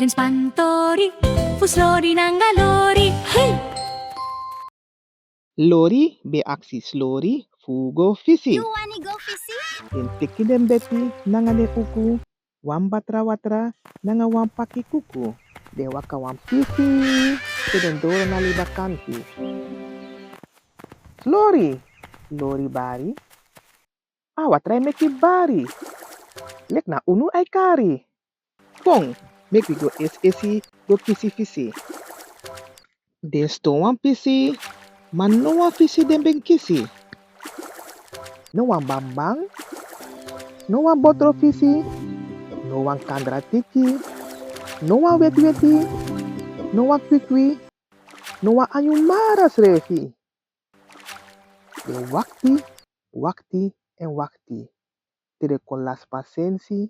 Span Tori, voor Slori, nanga, Lori. Lori be aksi Slori fugo Fisi. You wanna go fishing? Den teki den beti nanga de kuku. Wan batra watra nanga wan paki kuku. De waka wan Fisi. Te den doro na liba kanti. Slori. Lori bari. Ah watra meki bari. Lek na unu ai kari. Kong. Make we go esi go Kisi Fisi. Den sto wan Fisi. Man no wan Fisi den ben kisi. No wan banban. No wan botro Fisi. No wan kandra tiki. No wan weti. No wan kwikwi. No wan anjumara revi. De wakti en wakti. Tere kon las pasensi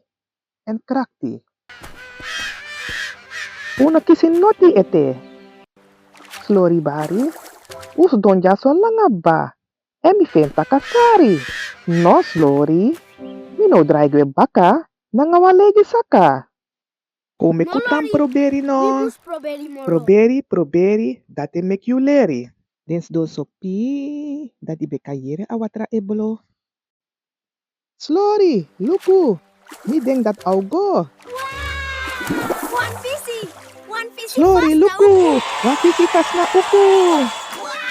en krakti. Una kisi noti ete. Slori bari. Us donja so langa ba. Emi fenta kasari. No Slori. Mino draigwe baka. Nanga walegi saka. Come kutam pruberi no. Pruberi. Date make you leri. Dens do sopi. Dati beka yere awatra ebolo. Slori, luku. Mi denk dat au go. One fishing! One fishing! Slori, luku. Wan Fisi pas na uku.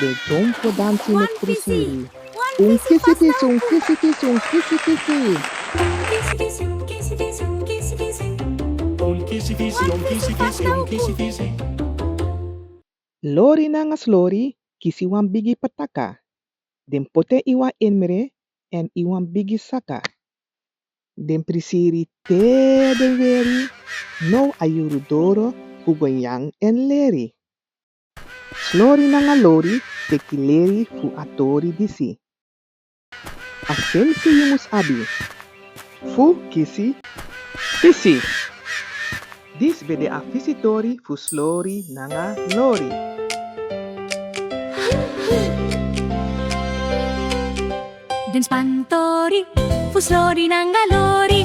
De dompo dansi met pruberi. Un kisi fisi, un kisi fisi, un kisi fisi. Kisi Fisi. Lori nanga Slori, kisi wan bigi pataka. Den pote iwa enmere en iwan bigi saka. Den prisiri te de weri, no ayuru doro, yang en leri. Slori nanga Lori, teki leri fu atori disi. Asensi yumus abi. Fu Kisi Fisi. Dis bede a visitori fu Slori nanga Lori. Span Tori, voor Slori, nanga, Lori.